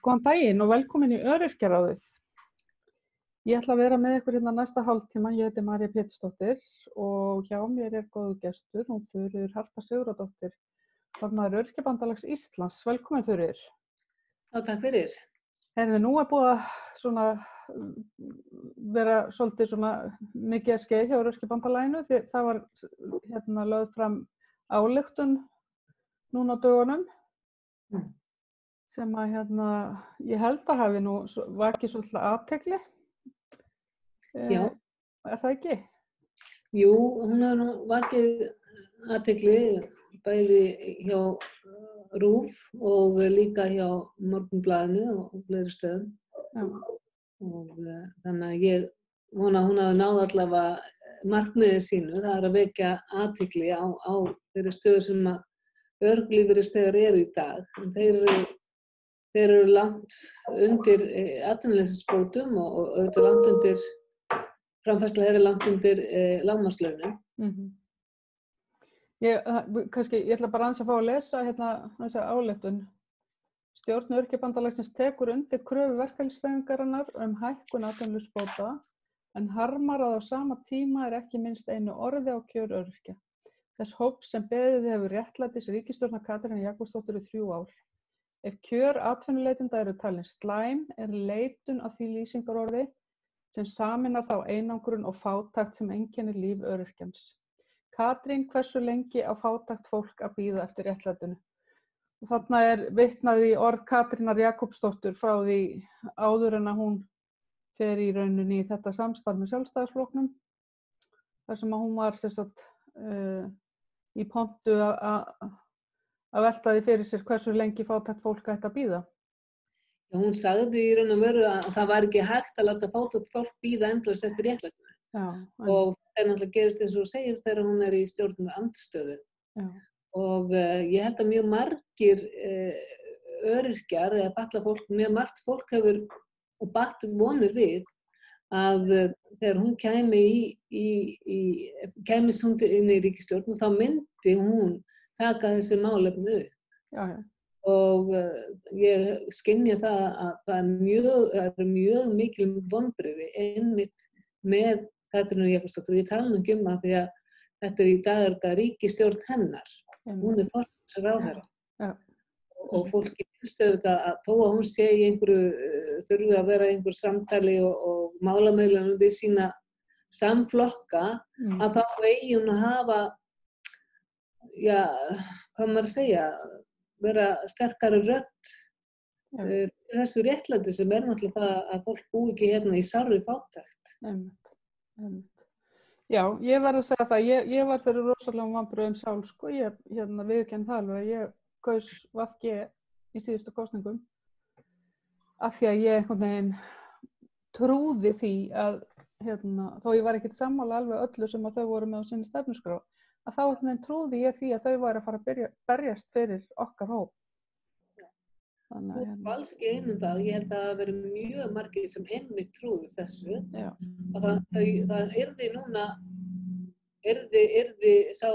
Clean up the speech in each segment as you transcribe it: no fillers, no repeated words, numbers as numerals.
Góðan daginn og velkomin í Öryrkjaráðið. Ég ætla að vera með ykkur hérna næsta hálftíma. Ég heiti María Pétursdóttir og hjá mér er góður gestur, hún Þuríður Harpa Sigurðardóttir, formaður Öryrkjabandalags Íslands. Velkomin Þuríður. Já, takk fyrir. Nú er búið að svona, vera svolítið svona mikið að skeið hjá Öryrkjabandalaginu því það var hérna lögð fram ályktun núna á dögunum. Sem að ég held að hafi nú vakið svolítið athygli. Já. Er það ekki? Jú, hún hefur nú vakið athygli bæði hjá RÚV og líka hjá Morgunblaðinu og fleiri stöðum. Já. Og þannig að ég vona að hún hafi náð allavega markmiði sínu, það er að vekja athygli á þeirri stöðu sem að örorkulífeyrisþegar eru í dag. Þeir eru langt undir atvinnuleysisbótum og auðvitað langt undir, framfærsla þeirra langt undir lágmarkslaunum. Ég ætla bara aðeins að fá að lesa þessa ályktun. Stjórn Öryrkjabandalagsins tekur undir kröfu verkalýðshreyfingarinnar hækkun atvinnuleysisbóta en harmar að á sama tíma er ekki minnst einu orði á kjör öryrkja. Þess hóps sem beðið hefur réttlætis ríkisstjórnar Katrínar Jakobsdóttur í 3 ár. Ef kjör atvinnuleitenda eru talin slæm, er leitun að því lýsingarorði sem sameinar þá einangrun og fátækt sem einkennir líf öryrkjans. Katrín, hversu lengi á fátækt fólk að bíða eftir réttlætinu? Og þarna er vitnað í orð Katrínar Jakobsdóttur frá því áður en að hún fer í rauninni í þetta samstarf með Sjálfstæðisflokknum, þar sem að hún var í pontu að velta því fyrir sér hversu lengi fátækt fólk ætti að bíða. Já, hún sagði í raun og veru að það var ekki hægt að láta fátækt fólk bíða endalaust eftir réttlætinu. Já. Og það náttúrulega gerist eins og segir þegar hún er í stjórnarandstöðu. Já. Og ég held að mjög margir öryrkjar eða fatlað fólk, mjög margt fólk hefur og batt vonir við að þegar hún kæmist hún inn í ríkisstjórn og þá myndi hún taka þessi málefni upp. Já. Og ég skynja það að það er mjög mikil vonbrigði einmitt með Katrínu Jakobsdóttur. Ég tala nú ekki um það því að þetta í dag er þetta ríkisstjórn hennar. Hún er forsætisráðherra. Já. Og fólki finnst auðvitað að þó að hún sé í þurfi að vera í einhverju samtali og málamiðlunum við sína samflokka, að þá eigi hún að hafa, hvað maður að segja, vera sterkari rödd þessu réttlæti sem er náttúrulega það að fólk búi ekki hérna í sárri fátækt. Já, ég verð að segja það, ég var fyrir rosalegum vonbrigðum sjálf, sko, ég viðurkenni það alveg, ég kaus VG í síðustu kosningum af því að ég einhvern veginn trúði því að þó ég var ekkert sammála alveg öllu sem að þau voru með á sinni stefnuskrá, að þá einhvern veginn trúði ég því að þau væru að fara að berjast fyrir okkar hóp. Þú ert alls ekki einn það, ég held að það veri mjög margir sem einmitt trúðu þessu. Já. Og það yrði núna, yrði sá,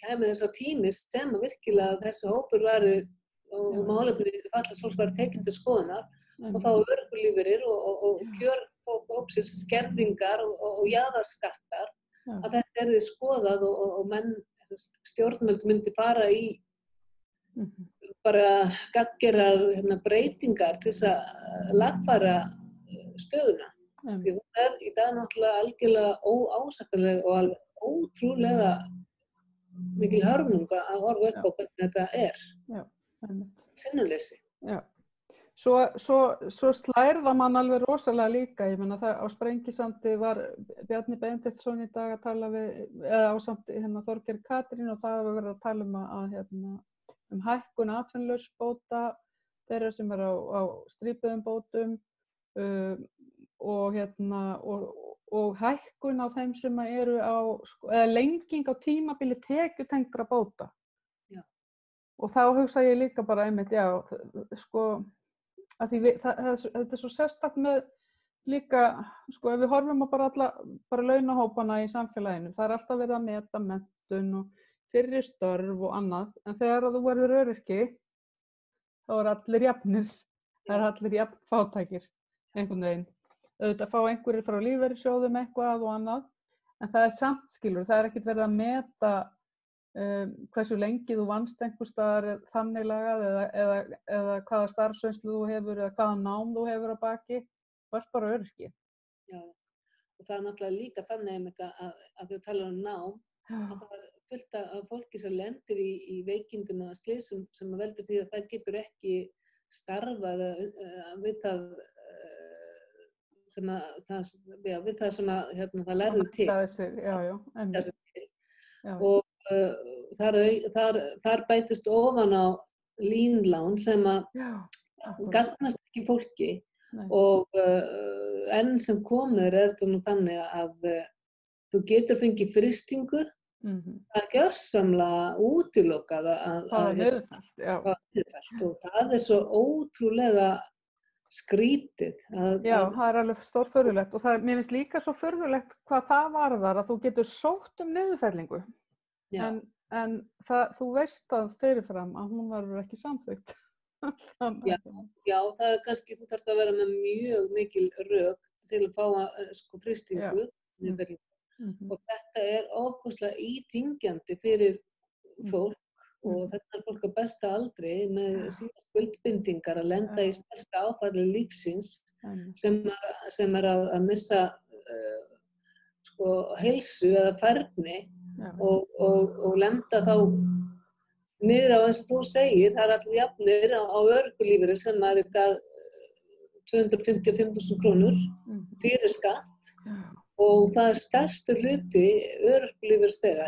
kæmi þess að tími sem að virkilega þessu hópur væri og málefni fatlaðs fólks væri tekin til skoðunar og þá örorkulífeyrir og kjör hópsins skerðingar og jaðarskattar, að þetta yrði skoðað og menn, stjórnvöld myndi fara í bara gagngerar breytingar til þess að lagfæra stöðuna. Því hún er í dag náttúrulega algjörlega óásættanleg og alveg ótrúlega mikil hörmung að horfa upp á hvernig þetta er. Sinnuleysi. Já. Svo slærða mann alveg rosalega líka. Ég meina það á Sprengisandi var Bjarni Benediktsson í dag að tala ásamt Þorgeiri Katrín og það var verið að tala um að hækkun atvinnulausbóta þeirra sem er á strípuðum bótum og hækkun á þeim sem eru eða lenging á tímabili tekjutengdra bóta. Já. Og þá hugsa ég líka bara einmitt, að því þetta er svo sérstakt með líka, ef við horfum á bara launahópana í samfélaginu, það er alltaf verið að meta menntun og fyrri störf og annað, en þegar þú verður öryrki, þá allir jafnir. Það allir jafn fátækir, einhvern veginn. Auðvitað fá einhverjir frá lífeyrissjóðum eitthvað og annað, en það samt skilur, það ekkert verið að meta hversu lengi þú vannst einhvers staðar þannig lagað eða hvaða starfsreynslu þú hefur eða hvaða nám þú hefur á baki, þú ert bara öryrki. Já, og það náttúrulega líka þannig að þú talar nám, að það fullt af fólki sem lendir í veikindum eða slysum sem veldur því að það getur ekki starfað við það sem það lærði til. Og þar bætist ofan á línlán sem að gagnast ekki fólki. Og enn sem komið þetta nú þannig að þú getur fengið frystingu. Það er gjörsamlega útilokað að það er niðurfellt og það svo ótrúlega skrítið. Já, það er alveg stórfurðulegt og mér finnst líka svo furðulegt hvað það varðar að þú getur sótt niðurfellingu en þú veist að fyrirfram að hún verður ekki samþykkt. Já, það er kannski, þú þarft að vera með mjög mikil rök til að fá frystingu, niðurfellingu. Og þetta ofboðslega íþyngjandi fyrir fólk og þetta fólk á besta aldri með sína skuldbindingar að lenda í stærsta áfalli lífsins sem að missa heilsu eða færni og lenda þá niður á eins og þú segir, það allir jafnir á örorkulífeyri sem í dag 255.000 krónur fyrir skatt. Og það stærstur hluti örorkulífeyrisþega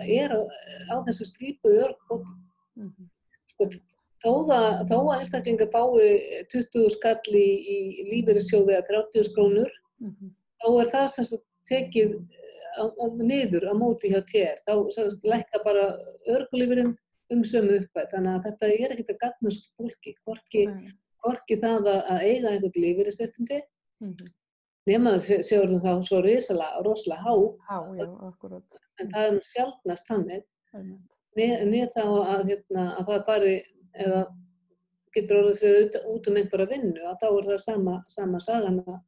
á þessu strípuðu örorkubótum. Þó að einstaklingar fái 20 skall í lífeyrissjóði eða 30 krónur, þá það sem sagt tekið niður á móti hjá TR. Þá lækka bara örorkulífeyrinn sömu upphæð. Þannig að þetta ekkert að gagnast fólki. Hvorki það að eiga einhvern lífeyrisréttindi, nema það séur þá svo rosalega há, en það er sjaldnast þannig, neð þá að það fari, eða getur orðið sér út einhverja vinnu, að þá það sama sagan að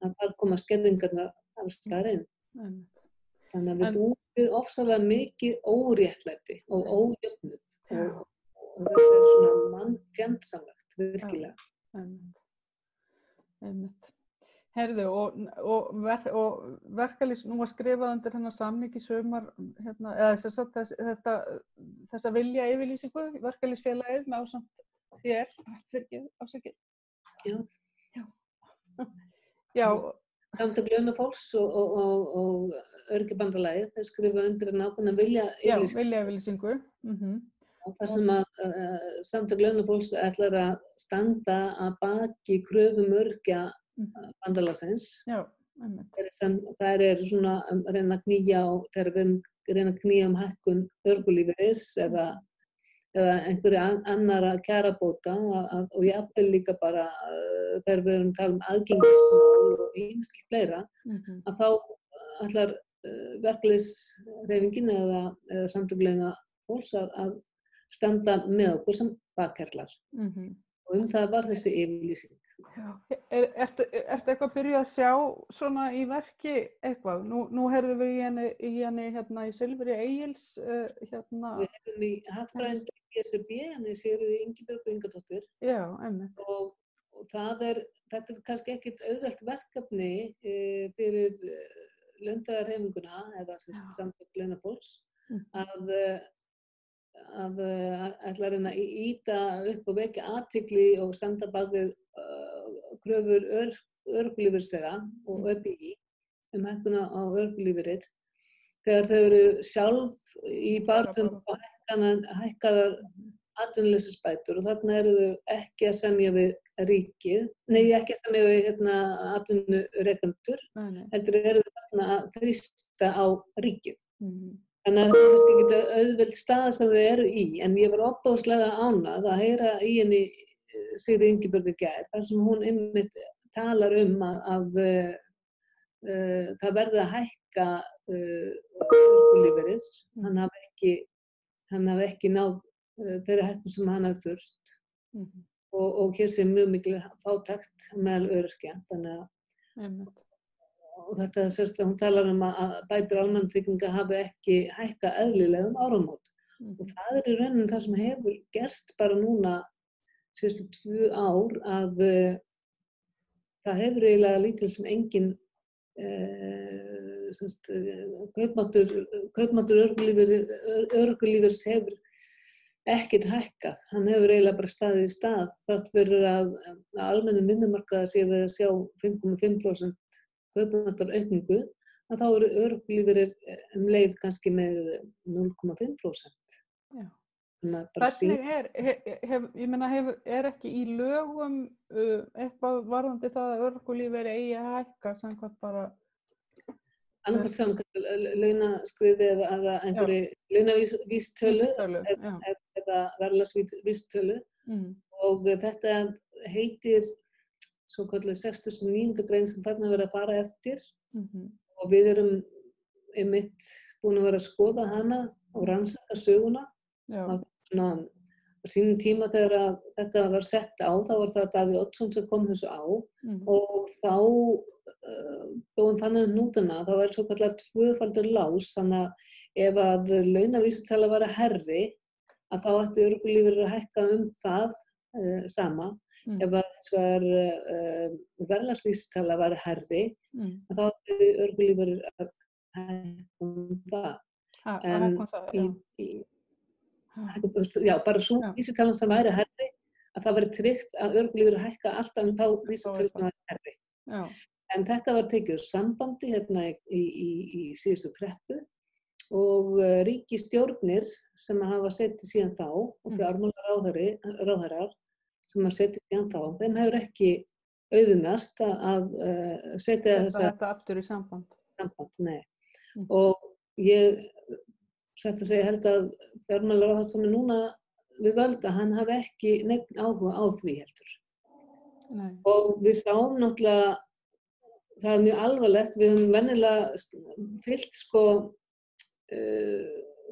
það koma skerðingarnar alls þar inn. Þannig að við búum við ofsalega mikið óréttlæti og ójöfnuð og þetta svona mannfjandsamlegt, virkilega. Heyrðu, og verkalýðs nú var skrifað undir hennar samning í sumar, eða þessa vilja yfirlýsingu, verkalýðsfélagið með ásamt þér, afsakið. Já. Samtök launafólks og Öryrkjabandalagið, þeir skrifa undir nákvæmna vilja yfirlýsingu. Já, vilja yfirlýsingu. Þar sem að Samtök launafólks ætlar að standa að baki kröfum öryrkja bandalagsins. Það svona að reyna að knýja þegar við reyna að knýja hækkun örorkulífeyris eða einhverja annara kjarabóta og jafnvel líka bara þegar við erum að tala aðgengismál og ýmislegt fleira, að þá ætlar verkalýðshreyfingin eða Samtök launafólks að standa með okkur sem bakherlar. Og það var þessi yfirlýsing. Ertu eitthvað að byrja að sjá svona í verki eitthvað? Nú heyrðum við í henni í Silfri Egils Við heyrðum í hagfræðingi BSRB, henni Sigríði Ingibjörgu Ingadóttur. Já, einmitt. Og þetta kannski ekkert auðvelt verkefni fyrir launþegahreyfinguna eða Samtök launafólks að ætla að reyna að ýta upp og vekja athygli og standa bak við kröfur örorkulífeyrisþega og ÖBÍ hækkun á örorkulífeyri þegar þau eru sjálf í baráttum og hækkaðar atvinnuleysisbætur og þarna eru þau ekki að semja við ríkið, ekki að semja við atvinnurekendur, heldur eru þau þarna að þrýsta á ríkið. Þannig að það er kannski ekki auðveld staða sem þau eru í, en ég var ofboðslega ánægð að heyra í henni Sigríði Ingibjörgu í gær, þar sem hún einmitt talar að það verði að hækka örorkulífeyris, hann hafi ekki náð þeirri hækkun sem hann hafi þurft og hér sé mjög mikil fátækt meðal öryrkja. Þannig að og þetta sérst að hún talar að bætur almannatrygginga hafi ekki hækkað eðlilega áramót. Og það í rauninni það sem hefur gerst bara núna síðustu 2 ár að það hefur eiginlega lítil sem engin kaupmáttur örorkulífeyris hefur ekkert hækkað. Hann hefur eiginlega bara staðið í stað þrátt fyrir að almennum vinnumarkaði sé verið að sjá 5,5% kaupmáttaraukningu, að þá eru örorkulífeyrir leið kannski með 0,5%. Já. Hvernig ég meina, er ekki í lögum eitthvað varðandi það að örorkulífeyri eigi að hækka samkvæmt bara annarkvæmt samkvæmt launaskriði eða einhverju launavísitölu eða verðlagsvísitölu og þetta heitir svokallað 69. grein sem þarna verið að fara eftir og við erum einmitt búin að vera að skoða hana og rannsaka söguna. Á sínum tíma þegar þetta var sett á, þá var það Davíð Oddsson sem kom þessu á og þá dóum þannig hnútuna, þá er svokallað tvöfaldur lás, þannig að ef að launavísitala væri hærri, að þá ætti örorkulífeyrir að hækka það sama. Ef að verðlagsvísitala væri hærri, að þá ætti örorkulífeyrir að hækka það. Bara svo vísitalan sem væri hærri, að það væri tryggt að örorkulífeyrir hækka alltaf þá vísitalan væri hærri. En þetta var tekið úr sambandi hérna í síðustu kreppu og ríkisstjórnir sem hafa setið síðan þá og fjármálaráðherrar sem hafa setið síðan þá, þeim hefur ekki auðnast að setja þetta aftur í samband. Nei. Og ég satt að segja held að fjármálaráðherra sem núna við völd að hann hafi ekki neitt áhuga á því heldur. Nei. Og við sáum náttúrulega, það er mjög alvarlegt, við höfum venjulega fylgt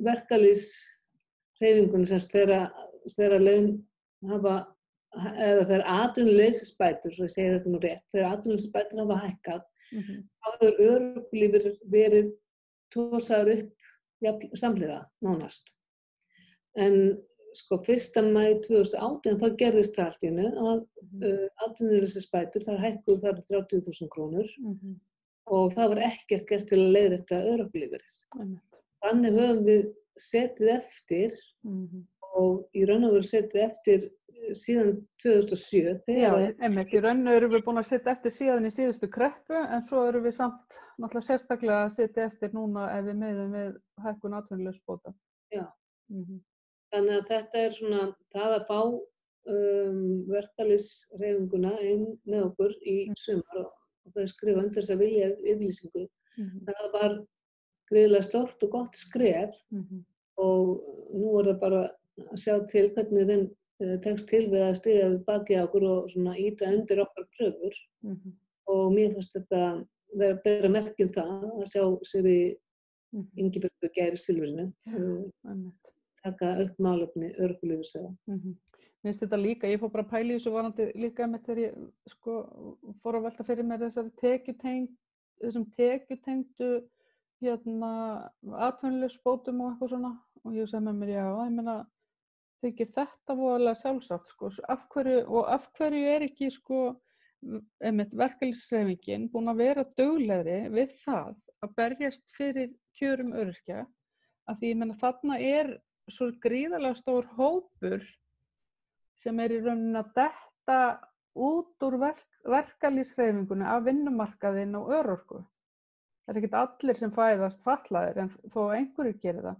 verkalýðshreyfingunni sem þegar laun hafa, eða þegar atvinnuleysisbætur, svo ég segi þetta nú rétt, þegar atvinnuleysisbætur hafa hækkað, þá hefur örorkulífeyrir verið tosaður upp samhliða nánast. En 1. maí 2018 þá gerðist það allt í einu að atvinnuleysisbætur, þar hækkuðu þar 30.000 krónur og það var ekkert gert til að leiðrétta örorkulífeyris. Þannig höfum við setið eftir og í raun og veru setið eftir síðan 2007. Í raun erum við búin að setja eftir síðan í síðustu kreppu en svo erum við samt náttúrulega sérstaklega að setja eftir núna ef við miðum við hækkun atvinnuleysisbóta. Já. Þannig að þetta er svona það að fá verkalýðshreyfinguna inn með okkur í sumar og þau skrifa undir þessa vilja yfirlýsingu. Það var gríðarlega stórt og gott skref og nú er það bara að sjá til hvernig þeim tekst til við að styðja við bakið á okkur og svona ýta undir okkar kröfur og mér fannst þetta vera að bera merkin það að sjá sér í Ingibjörgu Gæri Silfrinu taka upp málefni örorkulífeyrisþega. Mér finnst þetta líka, ég fór bara að pæla í þessu varandi líka með þegar ég fór að velta fyrir mér þessum tekjutengdu atvinnuleysisbótum og eitthvað svona og ég sagði með mér, já, ég meina þykir þetta voðalega sjálfsagt af hverju er ekki verkalýðshreyfingin búin að vera duglegri við það að berjast fyrir kjörum öryrkja af því ég meina þarna er svo gríðarlega stór hópur sem í rauninni að detta út úr verkalýðshreyfingunni af vinnumarkaðinn og örorku. Það er ekkert allir sem fæðast fatlaðir en þó einhverjir gerir það.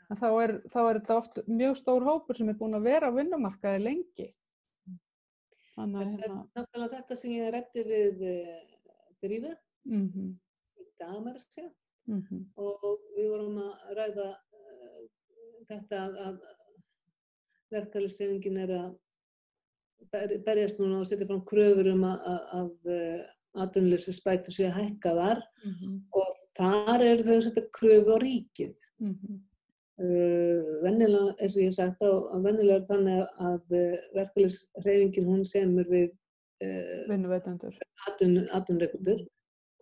En þá er þetta oft mjög stór hópur sem er búin að vera á vinnumarkaði lengi. Þannig að nákvæmlega þetta sem ég ræddi við Drífu í dag með að segja og við vorum að ræða þetta að verkalýðshreyfingin er að berjast núna og setja fram kröfur að atvinnuleysisbætur séu hækkaðar og þar eru þau að setja kröfu á ríkið venjulega, eins og ég hef sagt venjulega þannig að verkalýðshreyfingin hún semur við vinnuveitendur. atvinnurekendur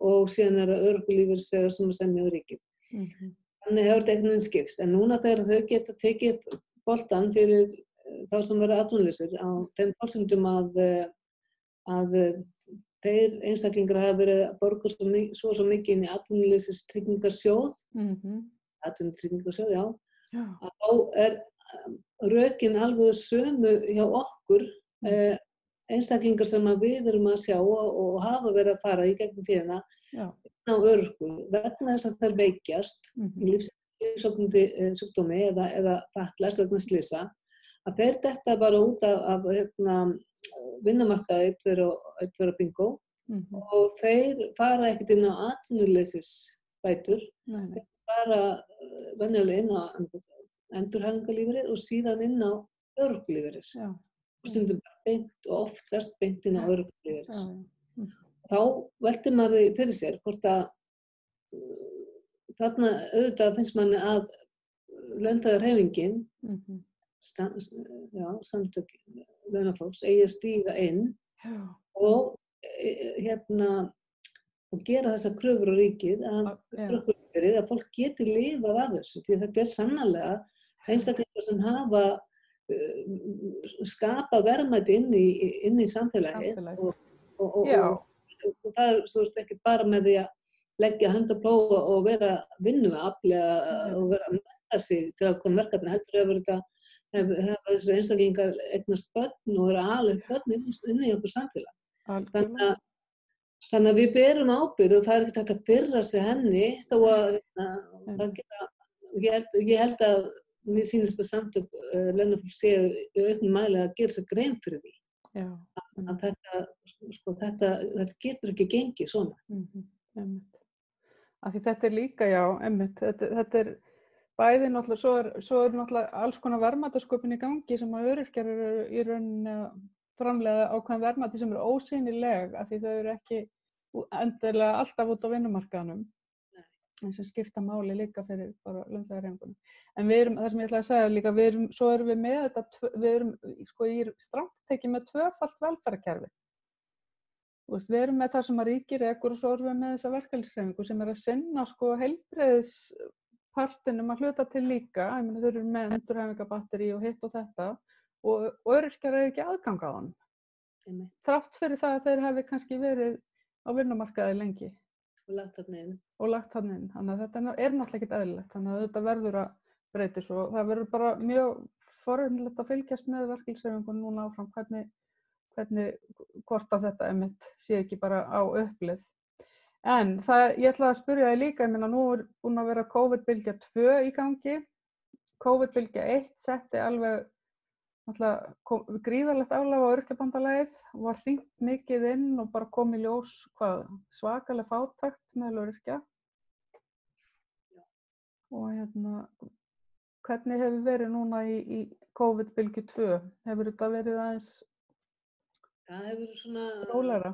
og síðan það örorkulífeyrisþegar sem semja við ríkið. Þannig hefur þetta einhvern veginn skipst. En núna þegar þau geta tekið upp boltann fyrir þá sem verða atvinnulausir á þeim forsendum að þeir einstaklingar hafa verið að borga svo mikið inn í atvinnuleysistryggingasjóð, atvinnutryggingasjóð, já. Að þá rökin alveg sömu hjá okkur, einstaklingar sem við erum að sjá og hafa verið að fara í gegnum tíðina á örorku vegna þess að þær veikjast í lífsógnandi sjúkdómi eða fatlast vegna slysa, að þeir detta bara út af vinnumarkaði einn vera bingo og þeir fara ekkert inn á atvinnuleysisbætur, þeir fara venjulega inn á endurhæfingarlífeyri og síðan inn á örorkulífeyrir. Stundum bara beint og oftast beint inn á örorkulífeyrir. Þá veltir maður fyrir sér hvort að þarna auðvitað finnst manni að launþegahreyfingin, samtök launafólks, eigi að stíga inn og gera þessar kröfur á ríkið að fólk geti lifað af þessu, því þetta sannarlega einstaklingar sem hafa skapa verðmæti inn í samfélagið og það ekki bara með því að leggja hönd á plóg og vera vinnuafl og vera að mennta sig til að koma verkefni, heldur hefur þetta hefa þessu einstaklingar eignast börn og vera alveg börn inn í okkur samfélag. Þannig að við berum ábyrgð og það ekki hægt að firra sig henni þó að það gera, ég held að mér sýnist að samtök launafólks séu í auknum mæli að gera sér grein fyrir því. Að þetta getur ekki gengið svona. Af því þetta líka, þetta bæði náttúrulega, svo er náttúrulega alls konar verðmætasköpun í gangi sem að öryrkjar eru í rauninni framleiða ákveðin verðmæti sem eru ósýnileg af því þau eru ekki endilega alltaf út á vinnumarkaðnum. En sem skipta máli líka fyrir bara launþegahreyfinguna. En það sem ég ætla að segja líka, svo erum við með þetta, við erum í strangt tekið með tvöfalt velferðarkerfi. Við erum með það sem að ríkið rekur og svo erum við með þessa verkalýðshreyfingu sem að sinna heilbrigðispartinum að hluta til líka. Ég meina þau eru með endurhæfingarbatteri og hitt og þetta og öryrkjar eru ekki aðgang á honum. Þrátt fyrir það að þeir hafi kannski verið á vinnumarkaði lengi. Og lagt þarna inn. Þannig að þetta náttúrulega ekkert eðlilegt. Þannig að þetta verður að breytast og það verður bara mjög forvitnilegt að fylgjast með verkalýðshreyfingunni núna áfram hvort að þetta sé ekki bara á uppleið. En ég ætla að spyrja þig líka, ég meina nú er búin að vera COVID-bylgja 2 í gangi. COVID-bylgja 1 setti alveg gríðarlegt álag á Öryrkjabandalagið, var hringt mikið inn og bara kom í ljós svakaleg fátækt meðal öryrkja. Og hvernig hefur verið núna í COVID-bylgju 2? Hefur þetta verið aðeins það hefur svona rólegra?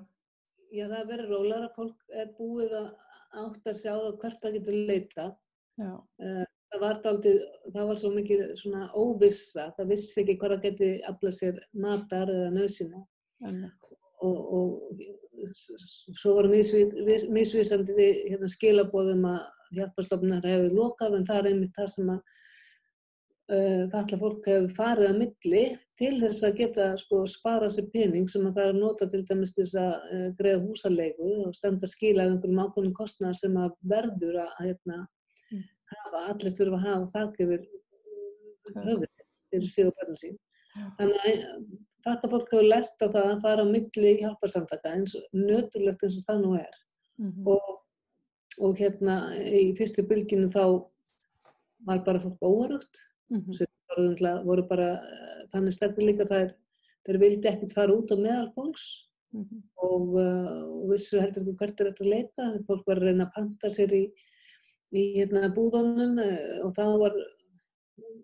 Já, það hefur verið rólegra. Fólk er búið að átta sig á það hvert það getur leitað. Það var svo mikið svona óvissa, það vissi ekki hvað það geti aflað sér matar eða nauðsynja. Og svo voru misvísandi skilaboðum að hjálparstofnunar hefur lokað, en það er einmitt þar sem að fatlað fólk hefur farið á milli til þess að geta spara sér pening sem að það er nota til dæmis til þess að greiða húsaleigu og standa skila af einhverjum ákveðnum kostnaði sem að verður að allir þurfa að hafa þak yfir höfuðið fyrir sig og börnin sín. Þannig að fatlað fólk hefur lært á það að fara á milli hjálparsamtaka eins og nöturlegt eins og það nú er. Og í fyrstu bylgjunni þá var bara fólk óöruggt. Svo voru bara þannig stefni líka þeir vildi ekkert fara út á meðal fólks og vissu heldur ekki hvert er þetta að leita. Fólk var að reyna að panta sér í búðunum og þá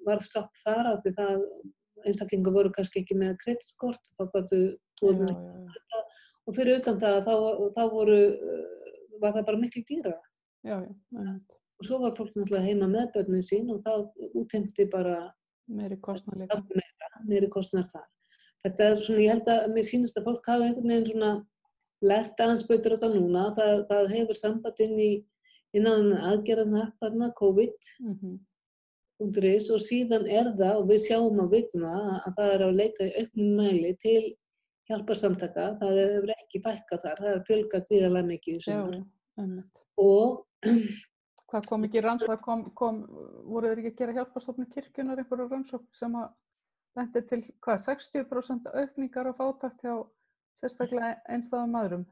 var stopp þar af því það einstaklingar voru kannski ekki með kreditkort og þá gátu búðunum og fyrir utan það þá var það bara miklu dýrara. og svo var fólk náttúrulega heima með börnin sín og það útheimti bara meiri kostnað líka. meiri kostnað þar. Þetta svona, ég held að mér sýnist að fólk hafa einhvern veginn svona lært aðeins betur þetta núna. Það hefur samband innan aðgerðarna COVID.is og síðan það, og við sjáum og vitum að það að leita í auknum mæli til hjálparsamtaka. Það hefur ekki fækkað þar, það fjölgað gríðarlega mikið í sumar. Og hvað kom ekki rannsókn, voru þeir ekki að gera hjálparstofnun kirkjunnar einhverju rannsókn sem að benti til 60% aukningar á fátækt hjá sérstaklega einstæðum mæðrum?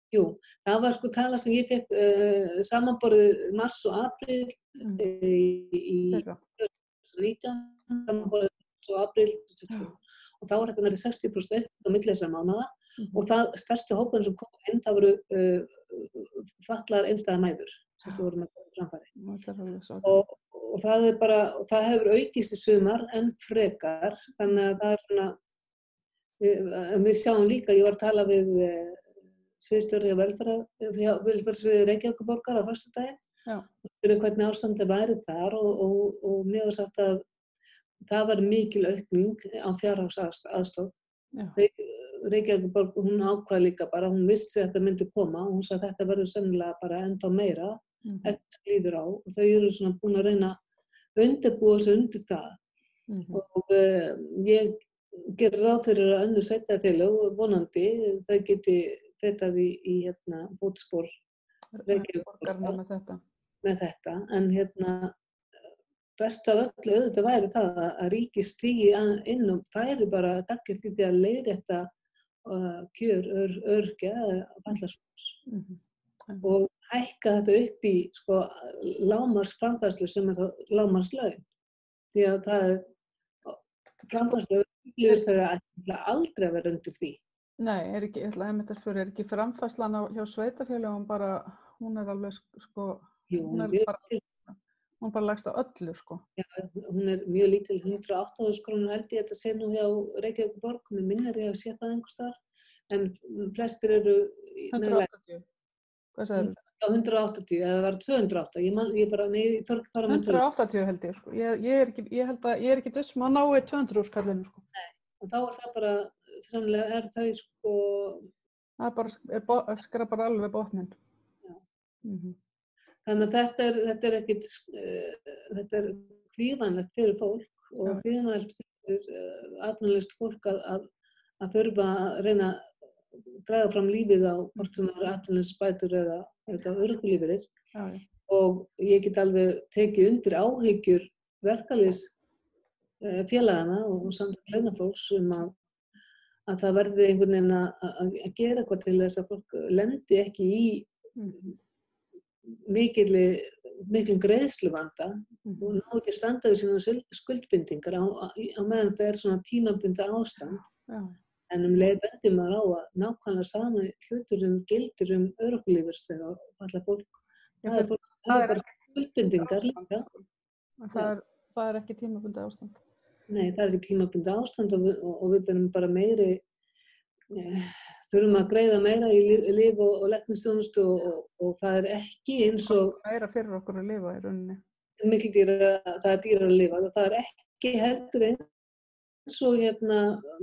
Jú, það var sko tala sem ég fekk samanborið mars og apríl í 2019, samanborið mars og apríl 2020. Og þá var þetta verið 60% aukning á milli þessara mánaða og það stærstu hópurinn sem kom inn, það voru fatlaðar einstæðar mæður sem voru með framfæri. Og það bara, og það hefur aukist í sumar en frekar, þannig að það svona, við sjáum líka, ég var að tala við sviðsstjóri á velferðarsviði Reykjavíkurborgar á föstudaginn og spurði hvernig ástandið væri þar og mér var sagt að það var mikil aukning á fjárhagsaðstoð. Reykjavíkurborg, hún ákvað líka bara, hún vissi að þetta myndi koma og hún sagði að þetta verður sennilega bara ennþá meira eftir sem líður á og þau eru svona búin að reyna að undirbúa sig undir það. Og ég gerir ráð fyrir að önnur sveitarfélög vonandi þau geti fetað í fótspor Reykjavíkurborgar með þetta. En best af öllu auðvitað væri það að ríkið stígi inn og færi bara gagngert í því að leiðrétta kjör öryrkja eða fatlaðs fólks og hækka þetta upp í sko lágmarksframfærslu sem þá lágmarkslaun. Því að það framfærslu upplifist það aldrei að vera undir því. Nei, er ekki framfærslan hjá sveitarfélögum bara, hún alveg sko, hún bara lægst á öllu sko. Já, hún mjög lítil, 108.000 krónur held ég, þetta sé nú hjá Reykjavíkurborg, mér minnir ég að sé það einhvers þar, en flestir eru 180, hvað sagðir þú? Já, 180, eða það var 280, ég þarf ekki bara með 180 held ég sko, ég er ekki þessum að nái 200 skallinu sko. Nei, og þá það bara, sannlega þau sko... Það bara skrapar alveg botninn. Já. Þannig að þetta er kvíðvænlegt fyrir fólk og kvíðvænlegt fyrir atvinnulaust fólk að þurfa að reyna að draga fram lífið á hvort sem er atvinnuleysisbætur eða örorkulífeyrir. Og ég get alveg tekið undir áhyggjur verkalýðsfélagana og samtök launafólks að það verði einhvern veginn að gera eitthvað til þess að fólk lendi ekki í miklum greiðsluvanda og ná ekki að standa við sína skuldbindingar á meðan þetta er svona tímabundið ástand. En leið bendir maður á að nákvæmlega sama hluturinn gildir örorkulífeyrisþega og fatlað fólk. Það er bara skuldbindingar líka. Það er ekki tímabundið ástand. Nei, það er ekki tímabundið ástand og við berum bara meiri þurfum að greiða meira í lyf og læknisþjónustu og það er ekki eins og meira fyrir okkur að lifa í rauninni. Miklu dýrara, það er dýrara að lifa og það er ekki heldur eins og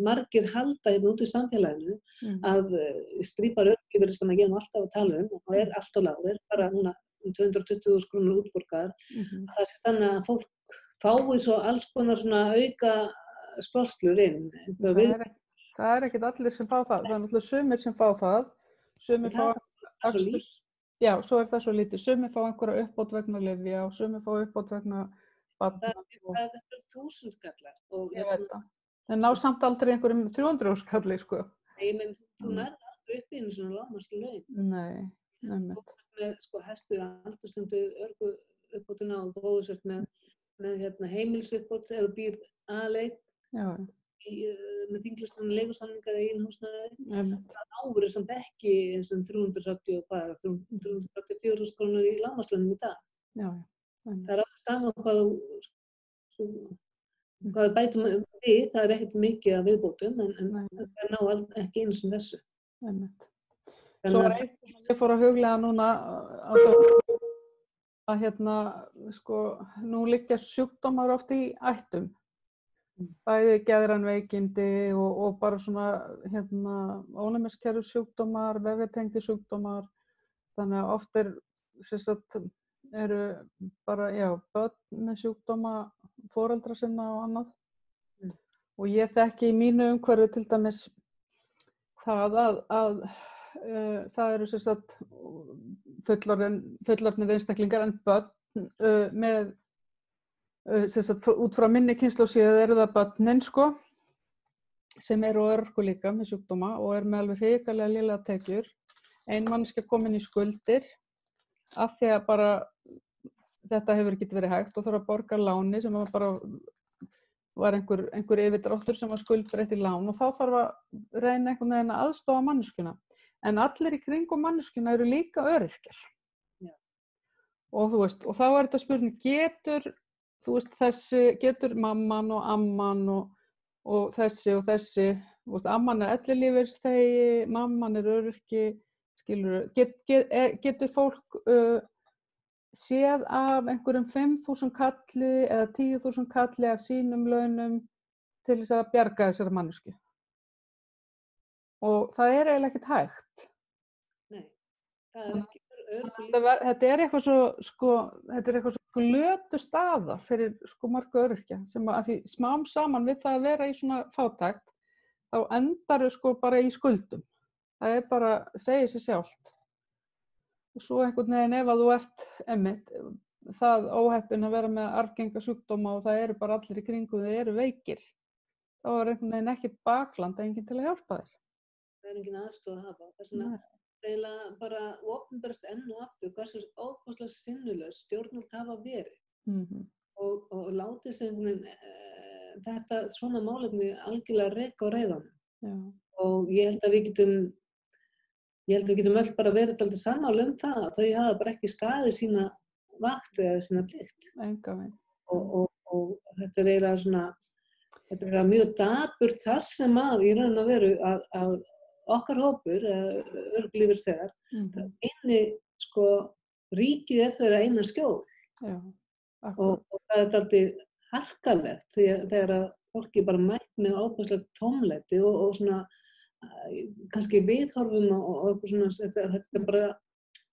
margir halda út í samfélaginu að strípar örorkulífeyrir sem ég alltaf að tala og er allt og lágur, bara núna 220.000 krónur útborgaðar. Það er þannig að fólk fái svo alls konar svona auka sporslur inn. Það er ekkert allir sem fá það. Það er náttúrulega sumir sem fá það. Sumir fá já, svo er það svo lítið. Sumir fá einhverja uppbót vegna lyfja og sumir fá uppbót vegna barna. Það er 1000 kallar. Ég veit það. En ná samt aldrei einhverjum 300 kalli, sko. Nei, menn þú nærði aldrei upp í einu svona lágmarkslaun. Nei, nefnilegt. Þú með sko hæstu aldurstundu uppbótina og þú sért með heimilsuppbót eða býr aleinn. Já. Með þinglastan leigusamninga eða eigin húsnæði. Það áður samt ekki eins og 334.000 krónur í lágmarkslaunum í dag. Já. Það er alveg saman hvað við bætum við, það er ekkert mikið af viðbótum en það ná ekki eins og þessu. Svo ég fór að huglega núna á sko, nú liggja sjúkdómar oft í ættum. Bæði geðræn veikindi og bara svona ónæmiskerfi sjúkdómar, vefjatengdir sjúkdómar. Þannig að oft eru bara, börn með sjúkdóma foreldra sinna og annað. Og ég þekki í mínu umhverfi til dæmis það að það eru fullorðnir einstaklingar en börn með út frá minni kynslóð séð eru það börnin sko sem eru á örorku líka með sjúkdóma og eru með alveg hrikalega lélegar tekjur. Ein manneskja komin í skuldir af því að bara þetta hefur ekki verið hægt og þarf að borga láni sem bara var einhver yfirdráttur sem var skuldbreytt í lán og þá þarf að reyna einhvern veginn að aðstoða manneskjuna. En allir í kringum manneskjuna eru líka öryrkjar. Já. Og þú veist, og þá er þetta spurning, getur mamman og amman og þessi, þú veist, amman er ellilífeyrisþegi, mamman er öryrki, skilurðu, getur fólk séð af einhverjum 5.000 kalli eða 10.000 kalli af sínum launum til þess að bjarga þessari manneskju. Og það er eiginlega ekkert hægt. Nei, það er ekki Þetta er eitthvað svo glötu staða fyrir sko marga öryrkja sem að því smám saman við það að vera í svona fátækt þá endaru sko bara í skuldum. Það er bara, segir sig sjálft. Og svo einhvern veginn ef að þú ert einmitt það óheppin að vera með arfgenga sjúkdóma og það eru bara allir í kringum þau eru veikir. Þá er einhvern veginn ekkert bakland, enginn til að hjálpa þér. Það er engin aðstoð að hafa. Það er svona eiginlega bara opinberast enn og aftur hversu óbúslega sinnulaus stjórnvöld hafa verið og látið sig þetta svona málefni algjörlega reka á reiðanum. Já. Og ég held að við getum öll bara verið dálítið sammála það að þau hafa bara ekki staðið sína vakt eða sína plikt. Engan veginn. Og þetta er eiginlega svona þetta er mjög dapurt þar sem að í raun og veru að okkar hópur, örorkulífeyrisþegar, inni sko ríkið er þeirra eina skjól. Já, og það er dálítið harkalegt þegar að fólki bara mætt með óbúslega tómlæti og svona kannski viðhorfum og eitthvað svona þetta er bara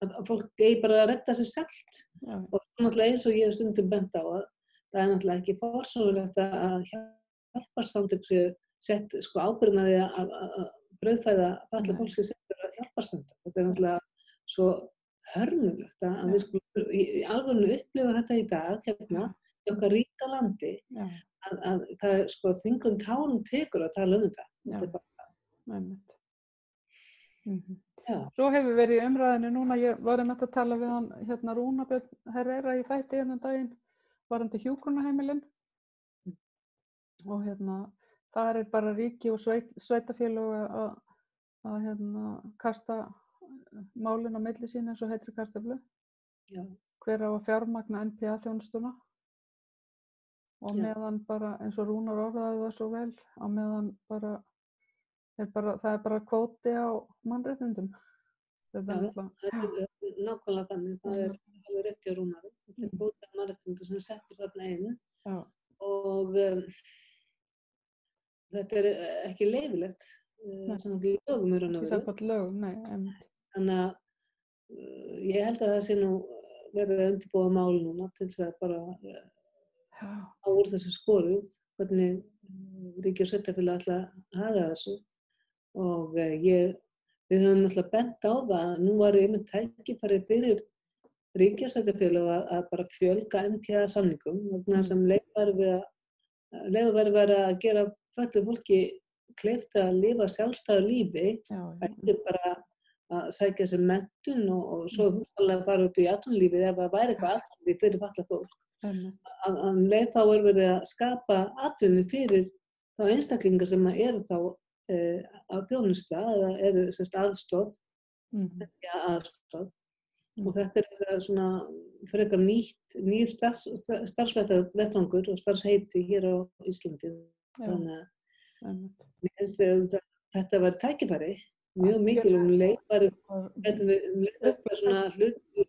að fólk eigi bara að redda sig sjálft. Já. Og náttúrulega eins og ég hef stundum bent á að það er náttúrulega ekki forsvaranlegt að hjálparsamtök séu sett sko ábyrgðina því að brauðfæða fatlaða fólk sem settur að hjálparsamtök. Þetta er náttúrulega svo hörmulegt að við skulum í alvörinu upplifa þetta í dag hérna í okkar ríka landi að það er sko þingum tárum tekur að tala þetta. Þetta er bara Svo hefur verið í umræðinu núna, ég var að tala við hann hérna Rúna Björn Herrera í þætti hérna daginn varðandi hjúkrunarheimilin og þar er bara ríki og sveitafélög að kasta málin á milli sín eins og heitri kartöflu. Já. Hver á að fjármagna NPA-þjónustuna og meðan bara eins og Rúnar orðaði það svo vel á meðan bara það er bara kvóti á mannréttindum. Þetta er nákvæmlega þannig, það er alveg rétt hjá Rúnari. Þetta er kvóti á mannréttindum sem er settur þarna inn og þetta er ekki leyfilegt samkvæmt lögum í raun og veru. Samkvæmt lögum, nei, einmitt. Þannig að ég held að það sé nú verið að undirbúa mál núna til þess að bara á úr þessu skorið hvernig ríki og sveitarfélög ætla að haga þessu og við höfum náttúrulega bent á það að nú var einmitt tækifæri fyrir ríki og sveitarfélög að bara fjölga NPA-samningum vegna sem leiður verið að gera fötluðu fólki kleift að lifa sjálfstæðu lífi, bæði bara að sækja sér menntun og svo hugsanlega fara út í atvinnulífið ef það væri eitthvað atvinnulíf fyrir fatlað fólk. Að leið þá er verið að skapa atvinnu fyrir þá einstaklingar sem eru þá á þjónustu eða eru aðstoð, aðstoð. Og þetta er svona frekar nýr starfsvettvangur og starfsheiti hér á Íslandi. Þannig að þetta var tækifæri, mjög mikil leið væri svona hluti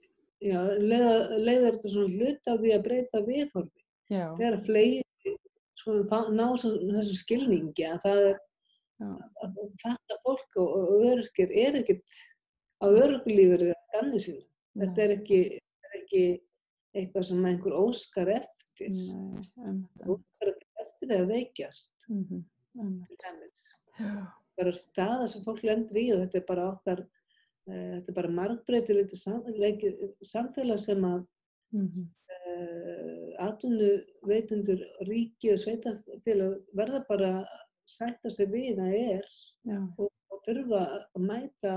já, leiðir þetta svona hluti af því að breyta viðhorfi. Já, Þegar fleiri ná þessum skilningi að það er að fatta fólk og öryrkjar ekkert á örorkulífeyri að gamni sínu. Þetta er ekki eitthvað sem einhver óskar eftir. Óskar eftir því að veikjast. Bara staða sem fólk lendir í og þetta er bara okkar, þetta er bara margbreytilegt samfélag sem að atvinnuveitendur, ríki og sveitarfélag verða bara að sætta sig við að og þurfa að mæta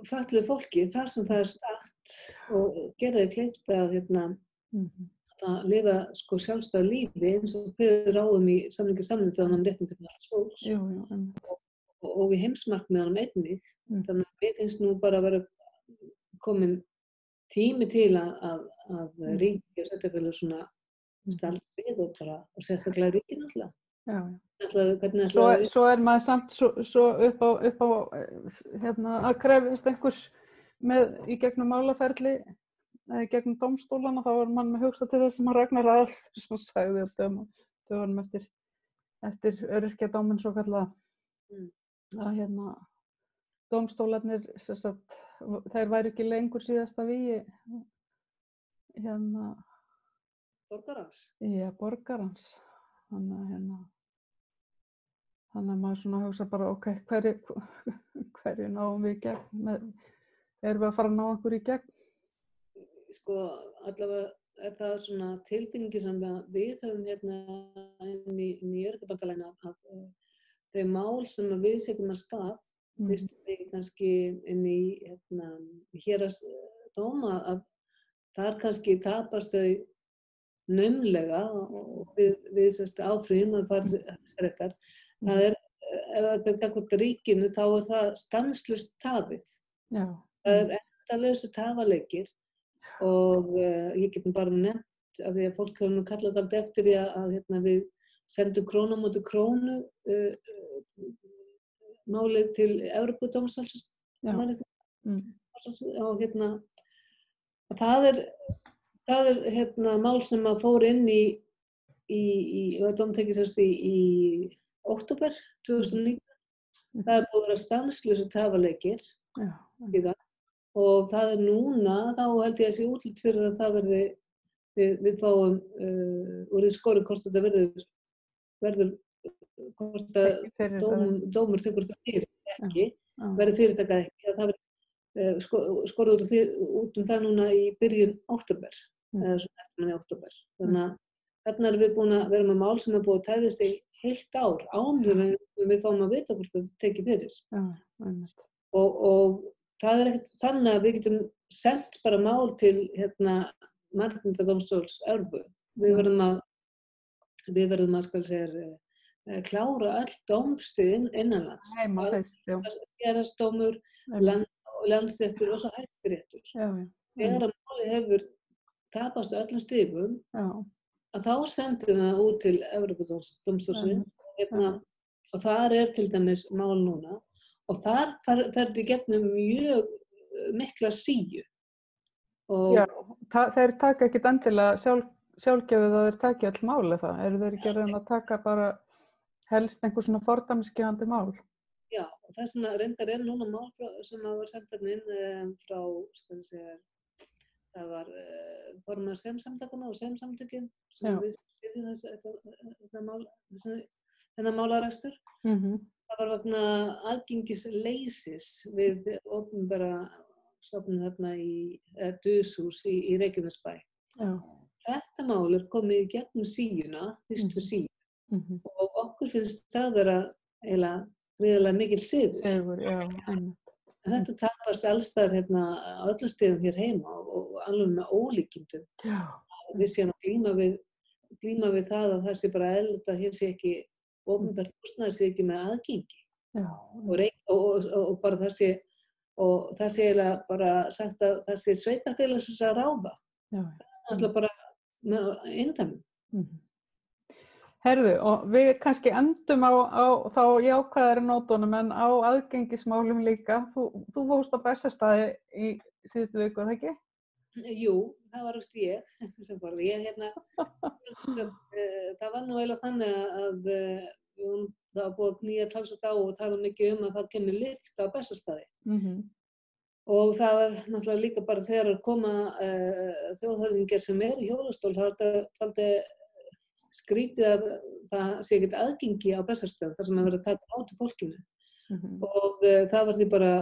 fötluðu fólki þar sem það er statt og gera því kleift að að lifa sko sjálfstæðu lífi eins og kveður á í samningi Sameinuðu þjóðanna um réttindi fatlaðs fólks og í heimsmarkmiðunum einnig. Þannig að mér finnst nú bara að vera komin tími til að ríki og sveitarfélög svona staldra við og sérstaklega ríki náttúrulega. Svo er maður samt svo upp á að krefjast einhvers í gegnum málaferli eða í gegnum dómstólana, þá er mann með hugsa til þess sem Ragnar Aðalsteinsson sagði á dögunum eftir öryrkjadóminn svo kallaða að dómstólarnir þeir væru ekki lengur síðasta vígi borgarans. Já, borgarans. Þannig að maður svona hugsa bara, ok, hverju náum við í gegn? Erum við að fara að ná einhverju í gegn? Sko, allavega er það svona tilfinningi sem við höfum inn í Öryrkjabandalaginu að þau mál sem við setjum að stað, fyrst við kannski inn í héraðsdóma að þar kannski tapast þau naumlega og við áfrýjum að fara Hæstaréttar. Það er, ef þetta er gagnvart ríkinu, þá er það stanslaust tafið. Það er endalausu tafaleikir og ég get bara nefnt af því að fólk hefur nú kallað alltaf eftir því að við sendum krónu á móti krónu málið til Evrópudómstólsins og það er mál sem að fór inn og dómtekið sérst í október 2019. Það er búið að vera stanslausu tafaleikir í það og það er núna, þá held ég að sé útlit fyrir að það verði, við fáum úr því skori hvort þetta verður hvort að dómur tekur það fyrir ekki, verður fyrirtaka ekki, að það verður skorið út það núna í byrjun október, eða svona eftir manni október. Þannig að þarna erum við búin að vera með mál sem er búið að tefjast í heilt ár áður en við fáum að vita hvort þetta tekið fyrir. Og það er ekkert þannig að við getum sendt bara mál til Mannréttindadómstóls Evrópu. Við verðum að skal segja klára öll dómstig innanlands. Héraðsdómur, landsréttur og svo Hæstiréttur. Þegar málið hefur tapast á öllum stigum, að þá sendum við það út til Evrópudómstólsins og þar er til dæmis mál núna. Og þar ferði gegnum mjög mikla síu. Já, þeir taka ekkert endilega sjálfgefið að þeir taki öll máli það. Eru þeir ekki að taka bara helst einhver svona fordæmisgefandi mál? Já, og þess vegna reyndar núna mál sem var sendt inn frá, það var formaður SEM-samtakanna og SEM-samtökin sem við styðjum þennan málarekstur. Það var vegna aðgengisleysis við opinbera stofnun þarna í Dushús í Reykjanesbæ. Þetta mál er komið í gegnum síuna, fyrstu síu, og okkur finnst það vera eiginlega gríðarlega mikil sigur. Þetta tapast allstaðar á öllum stigum hér heima og alveg með ólíkindum. Við séum að glíma við það að það sé bara eðlilegt að hér sé ekki opinbert húsnæði sé ekki með aðgengi og bara það sé eiginlega bara sagt að það sé sveitarfélagsins að ráða. Það er alltaf bara með eindæmum. Heyrðu, og við kannski endum á þá jákvæðari nótunum en á aðgengismálum líka. Þú fórst á Bessastaði síðustu viku, er það ekki? Jú, það var víst ég sem fór. Það var nú eiginlega þannig að það var búið að knýja talsvert á og tala mikið að það kemur lyft á Bessastaði. Og það var náttúrulega líka bara þegar að koma þjóðhöfðingjar sem í hjólastól, það var þetta skrítið að það sé ekkert aðgengi á Bessastöðum þar sem að vera að taka á til fólkinu. Og það var því bara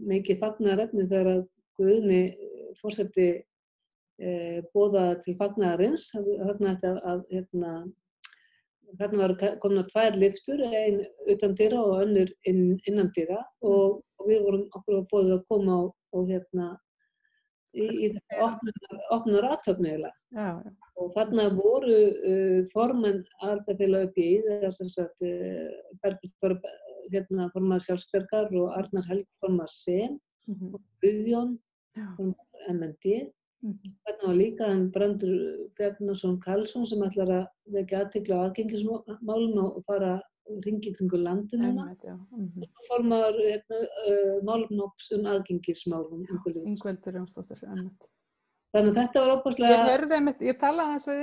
mikið fagnaðarefni þegar að Guðni forseti boðaði til fagnaðarins. Þarna var komnar 2 lyftur, ein utan dyra og önnur innan dyra og við vorum okkur að boðið að koma og í opnunar athöfn eiginlega. Og þarna voru formenn aðildarfélaga BÍ, þegar sem sagt Bergur formaður Sjálfsbjargar og Arnar Helgi formaður SEM og Guðjón formaður MND. Þarna var líka Brandur Bjarnason Karlsson sem ætlar að vekja athygli á aðgengismálum og fara hringi kringum landinu núna. Og formaður málefnahóps aðgengismálum. Ingveldur Jónsdóttir, einmitt. Þannig að þetta var óbúslega... Ég talaði aðeins við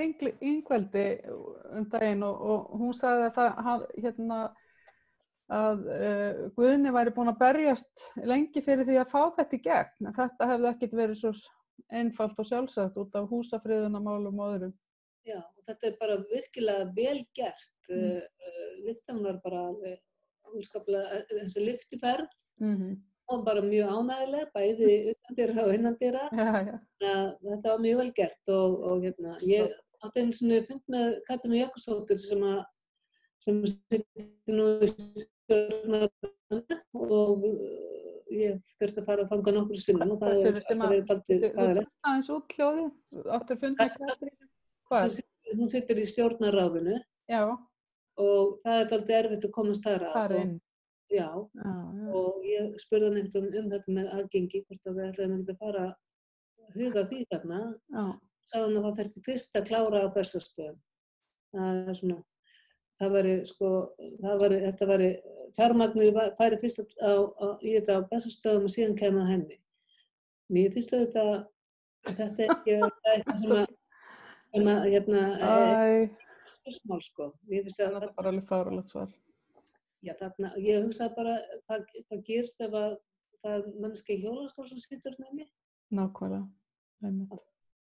Ingveldi daginn og hún sagði að Guðni væri búin að berjast lengi fyrir því að fá þetta í gegn. Þetta hefði ekkert verið svo einfalt og sjálfsagt út af húsafriðunarmálum og öðrum. Já, og þetta bara virkilega vel gert. Lyftan var bara úrskaplega, þessi lyftiferð og bara mjög ánægileg, bæði utandyra og innandyra. Þetta var mjög vel gert og ég átti einu svona fund með Katrínu Jakobsdóttur sem situr nú í stjórnarráðinu og ég þurfti að fara að þanga nokkru sinnum og það alltaf verið dálítið faglegt. Það eins út hljóðið, áttur fundið Katrínu? Hún situr í stjórnarráðinu og það dálítið erfitt að komast þar að. Já, og ég spurði hann einhvern þetta með aðgengi, hvort að við ætlaðum ekkert að fara að huga því þarna. Sagði hann að það þurfti fyrst að klára á Bessastöðum. Þetta væri fjármagnið færi fyrst í þetta á Bessastöðum og síðan kemur að henni. Mér finnst þetta ekki eitthvað sem spursmál sko. Það er bara alveg fáránlegt svar. Já, þarna, ég hugsaði bara hvað gerst ef að það er mannski hjólastól sem situr nefni. Nákvæmlega.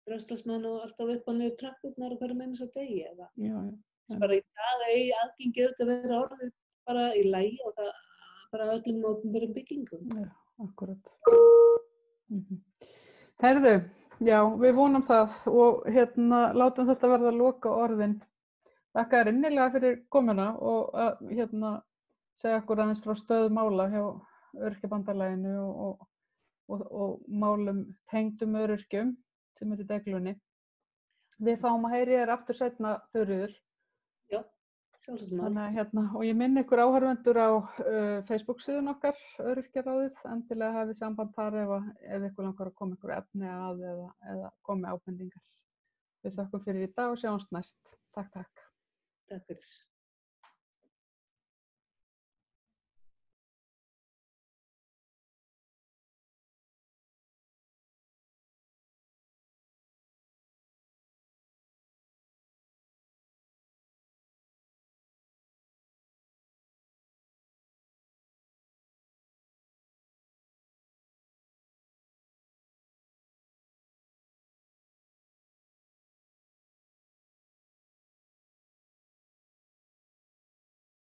Brjóstalsmann og alltaf upp og niður tröppurnar og hverju meinis á degi eða. Já. Bara í dag aðgengi auðvitað verið orðið bara í lagi og það bara öllum opinberum byggingum. Já, akkurat. Herðu, já, við vonum það og látum þetta verða að loka orðin. Þakka þér innilega fyrir komuna og segja okkur aðeins frá stöðu mála hjá Öryrkjabandalaginu og málum tengdum öryrkjum sem í deglunni. Við fáum að heyri þér aftur seinna, Þuríður. Já, sjálfsagt. Og ég minni ykkur áhorfendur á Facebook-síðun okkar, Öryrkjaráðið, endilega hafið samband þar ef ykkur langar að koma ykkur efni að eða koma ábendingar. Við þakkum fyrir í dag og sjáumst næst. Takk. Takk fyrir.